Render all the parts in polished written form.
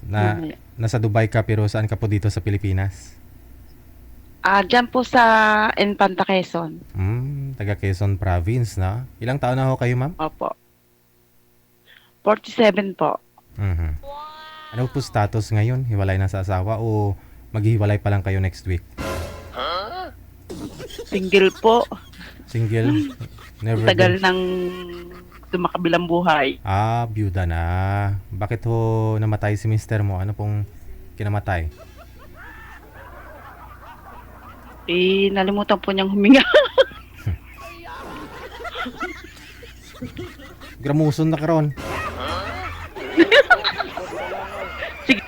Na Mamaya. nasa Dubai ka pero saan ka po dito sa Pilipinas? Diyan po sa Infanta Quezon. Taga Quezon Province na. Ilang taon na ho kayo, ma'am? Opo. 47 po. Mhm. Ano po status ngayon? Hiwalay na sa asawa o maghihiwalay pa lang kayo next week? Single po. Single? Ang Never tagal been? ng dumakabilang buhay. Byuda na. Bakit ho namatay si mister mo? Ano pong kinamatay? Nalimutan po niyang huminga. Gramuson na karon. Sige.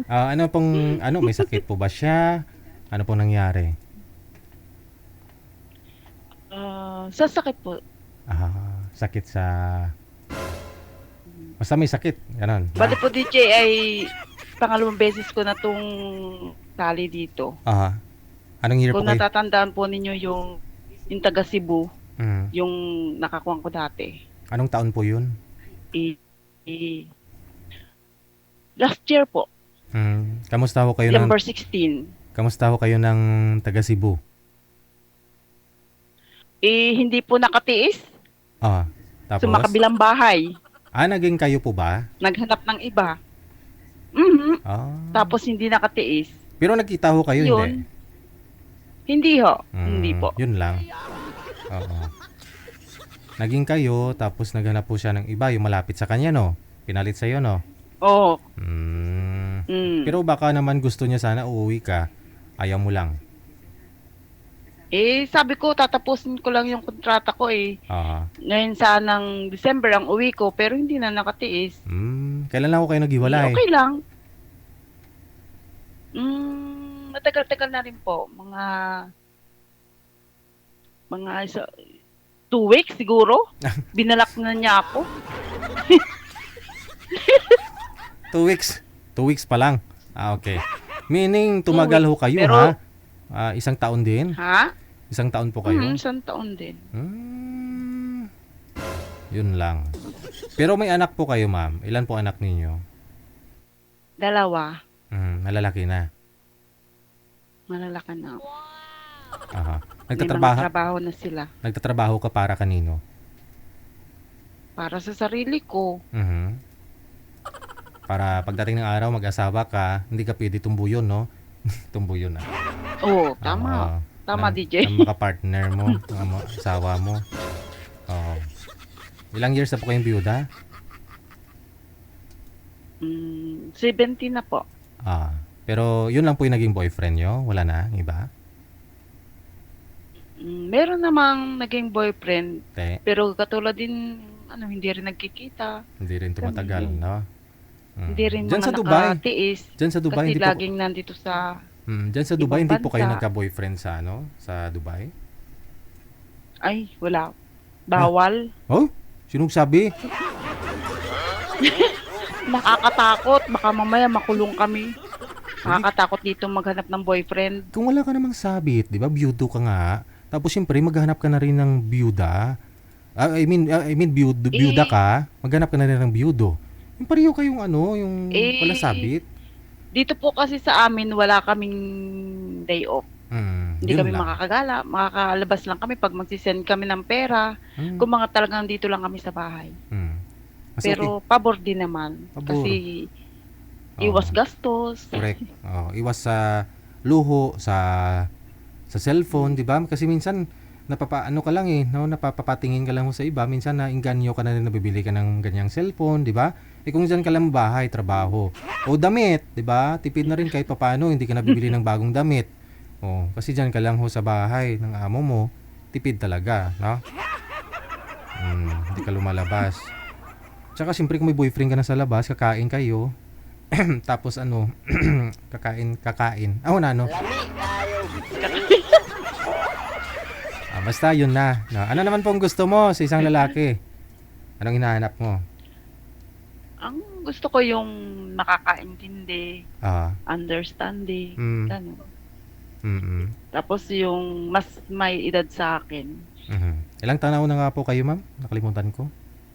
Ano pong, may sakit po ba siya? Ano pong nangyari? Sasakit po. Sakit sa... Basta may sakit. Ganon. Bali po DJ ay pangalawang beses ko na tong tali dito. Anong year po Kung kayo? natatandaan po ninyo yung taga Cebu, Mm. yung nakakuha ko dati. Anong taon po yun? Eh, eh, Last year po, Kamusta ho kayo ng... December 16. Kamusta ho kayo ng taga Cebu? Hindi po nakatiis. Tapos? Sumakabilang bahay. Naging kayo po ba? Naghanap ng iba. Mhm. Ah. Tapos hindi nakatiis. Pero nagkita ho kayo, Yun. hindi? Hindi ho. Hindi po. Yun lang. Oo. Naging kayo, tapos naghanap po siya ng iba, yung malapit sa kanya, no? Pinalit sa'yo, no? Oo. Pero baka naman gusto niya sana uuwi ka. Ayaw mo lang. Sabi ko, tatapusin ko lang yung kontrata ko eh. Ah. Ngayon sanang December ang uwi ko, pero hindi na nakatiis. Kailan lang ho kayo naghiwalay? Okay lang. Matagal-tagal na rin po. Mga 2 weeks siguro. Binalak na niya ako. 2 weeks. 2 weeks pa lang. Okay. Meaning, tumagal ho kayo, pero, ha? Isang taon din? Ha? Isang taon po kayo? Isang taon din. Yun lang. Pero may anak po kayo, ma'am. Ilan po anak ninyo? 2. Malalaki na. Malalaki na. May Nagtatrabaho? mga trabaho na sila. Nagtatrabaho ka para kanino? Para sa sarili ko. Para pagdating ng araw, mag-asawa ka, hindi ka pwede tumbuyon, no? Tumbuyon na. Oo, tama. Tama, DJ. Ng makapartner mo, ng asawa mo. Ilang years na po kayong biyuda? 70 na po. Pero yun lang po yung naging boyfriend nyo? Wala na? Iba? Meron namang naging boyfriend. Pero katulad din, hindi rin nagkikita. Hindi rin tumatagal, no? Hindi rin Diyan mga sa Dubai. nakatiis. Diyan sa Dubai, kasi hindi po... laging nandito sa Diyan sa Dubai, ibang hindi po kayo bansa. nagka-boyfriend sa sa Dubai? Ay, wala. Bawal. Sinong sabi? Nakakatakot. Baka mamaya makulong kami. Nakakatakot dito maghanap ng boyfriend. Kung wala ka namang sabit, di ba? Biyudo ka nga. Tapos siyempre, maghanap ka na rin ng biyuda. Biyuda ka, maghanap ka na rin ng biyudo. Yung pareho kayong yung wala sabit. Dito po kasi sa amin, wala kaming day off. Hindi kami lang. makakagala. Makakalabas lang kami pag magsisend kami ng pera. Kung mga talagang dito lang kami sa bahay. Pero pabor din naman. Pabor. Kasi iwas gastos. Correct. Iwas sa luho, sa cellphone, di ba? Kasi minsan, napapaano ka lang napapatingin ka lang sa iba. Minsan, nainganyo ka na rin nabibili ka ng ganyang cellphone, di ba? Kung dyan ka lang bahay, trabaho. O damit, di ba? Tipid na rin kahit papaano, hindi ka nabibili ng bagong damit. Kasi dyan ka lang sa bahay ng amo mo, tipid talaga, no? Hindi ka lumalabas. Tsaka siyempre kung may boyfriend ka na sa labas, kakain kayo. Tapos kakain. Basta yun na. Ano naman pong gusto mo sa isang lalaki? Anong hinahanap mo? Ang gusto ko yung makakaintindi, understanding, gano'n. Tapos yung mas may edad sa akin. Ilang taon na nga po kayo, ma'am? Nakalimutan ko.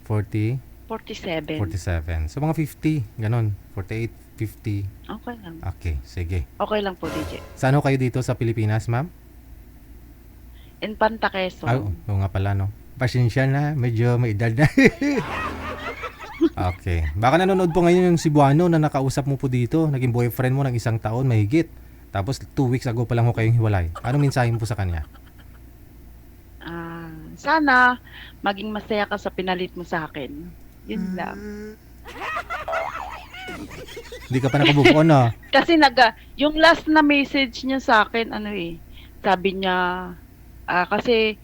40? 47. 47. So mga 50, ganon. 48, 50. Okay lang. Okay, sige. Okay lang po, DJ. Saan ho kayo dito sa Pilipinas, ma'am? Infanta, Quezon. Ay, oo nga pala, no? Pasensya na, medyo may edad na. Okay. Baka nanonood po ngayon yung Cebuano na nakausap mo po dito. Naging boyfriend mo ng 1 taon, mahigit. Tapos 2 weeks ago pa lang ho kayong hiwalay. Anong mensahe mo po sa kanya? Sana maging masaya ka sa pinalit mo sa akin. Yun lang. Hindi ka pa nakabove on, no? Kasi yung last na message niya sa akin, sabi niya, kasi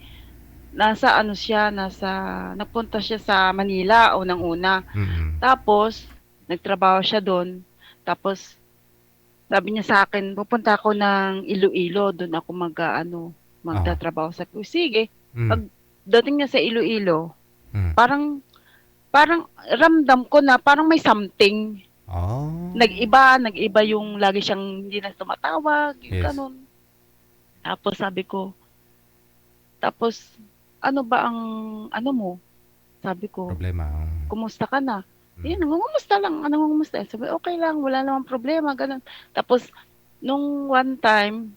nagpunta siya sa Manila unang-una. Mm-hmm. Tapos, nagtrabaho siya doon. Tapos, sabi niya sa akin, pupunta ako ng Iloilo, doon ako magtatrabaho. Sabi ko, sige. Pagdating niya sa Iloilo, parang ramdam ko na parang may something. Nag-iba yung lagi siyang hindi na tumatawag, ganun. Tapos sabi ko, ano ba ang mo? Sabi ko, problema. Kumusta ka na? Nangungumusta lang. Nangungumusta. Sabi, okay lang, wala namang problema, ganun. Tapos, nung one time,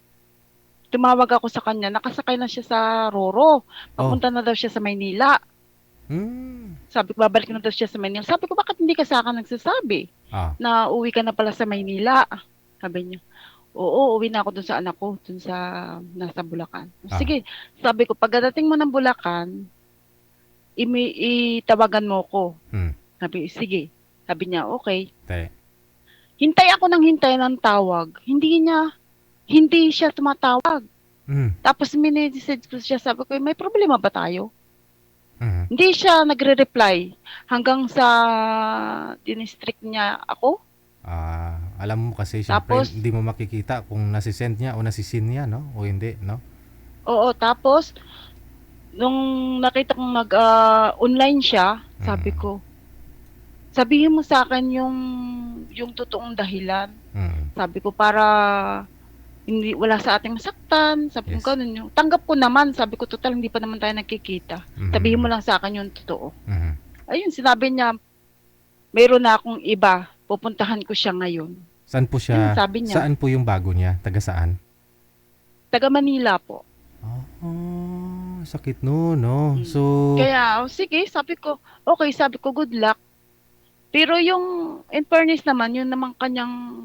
tumawag ako sa kanya, nakasakay na siya sa Roro. Papunta na daw siya sa Maynila. Sabi ko, babalik na daw siya sa Maynila. Sabi ko, bakit hindi ka sa akin nagsasabi na uwi ka na pala sa Maynila? Sabi niya, oo, uwi na ako dun sa anak ko, nasa Bulacan. Sige, sabi ko, pagdating mo ng Bulacan, itawagan mo ko. Sabi, sige. Sabi niya, okay. Hintay ako ng tawag. Hindi siya tumatawag. Tapos minessage ko siya, sabi ko, may problema ba tayo? Hindi siya nagre-reply hanggang sa dinistrict niya ako. Alam mo kasi, syempre, hindi mo makikita kung nasisend niya o nasisin niya, no? O hindi, no? Oo, tapos, nung nakita kong online siya, sabi ko, sabihin mo sa akin yung totoong dahilan. Sabi ko, para wala sa ating masaktan. Sabi ko, ganun yung tanggap ko naman. Sabi ko, total, hindi pa naman tayo nagkikita. Sabihin mo lang sa akin yung totoo. Ayun, sinabi niya, mayroon na akong iba. Pupuntahan ko siya ngayon. Saan po siya? Sabi niya, saan po yung bago niya? Taga saan? Taga Manila po. Sakit no, no? So, kaya, sige, sabi ko, okay, sabi ko, good luck. Pero yung, in fairness naman, yun naman kanyang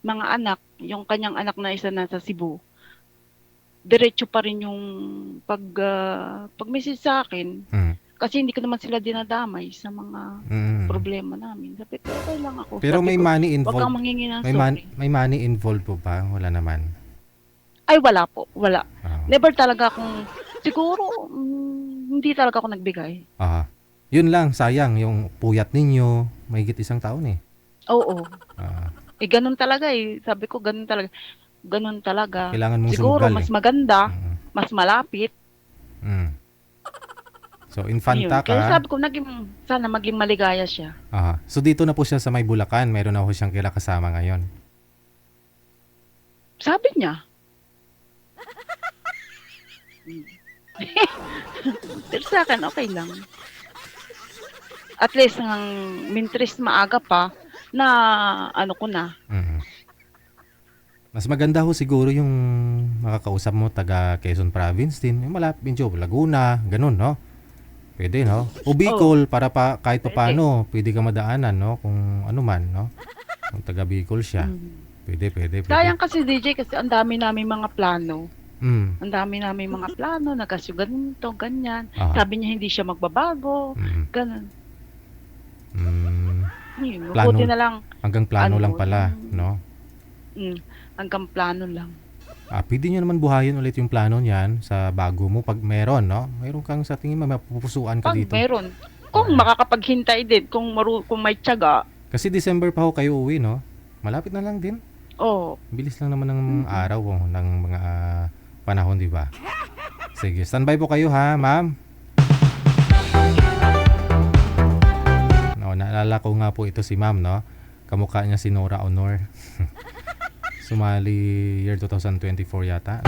mga anak, yung kanyang anak na isa nasa Cebu, diretso pa rin yung pag-message sa akin. Kasi hindi ko naman sila dinadamay sa mga problema namin. Sabi ko, okay lang ako. Pero may money involved. Huwag kang manghingi ng may money involved po ba? Wala naman. Ay, wala po. Wala. Never talaga akong, siguro, hindi talaga ako nagbigay. Yun lang, sayang. Yung puyat ninyo, mahigit 1 taon eh. Oo. Ganun talaga eh. Sabi ko, ganun talaga. Ganun talaga. Kailangan mong siguro, sumugal mas maganda, mas malapit. So, infanta ka. Kaya sabi ko, sana maging maligaya siya. So, dito na po siya sa may Bulacan. Mayroon na po siyang kasama ngayon. Sabi niya. Pero sa akin, okay lang. At least, mintres maaga pa, na ko na. Mas maganda ho siguro yung makakausap mo taga Quezon Province din. Yung malapit, medyo Laguna, ganun, no? Pwede, no? O Bicol, para kahit pa paano, pwede ka madaanan, no? Kung ano man, no? Kung taga Bicol siya. Pwede. Sayang kasi, DJ, kasi ang dami namin mga plano. Ang dami namin mga plano, nagkasyo ganito, ganyan. Sabi niya hindi siya magbabago, ganun. Plano, buti na lang. Hanggang plano lang pala, no? Hanggang plano lang. Pwede nyo naman buhayin ulit yung plano niyan sa bago mo pag meron, no? Meron kang sa tingin mapupusuan ka dito. Meron. Kung makakapaghintay din, kung may tiyaga. Kasi December pa ho kayo uwi, no? Malapit na lang din. Bilis lang naman ng araw ng mga panahon, di ba? Sige, standby po kayo ha, ma'am. No, naalala ko nga po ito si ma'am, no? Kamukha niya si Nora Honor. Sumali year 2024 yata.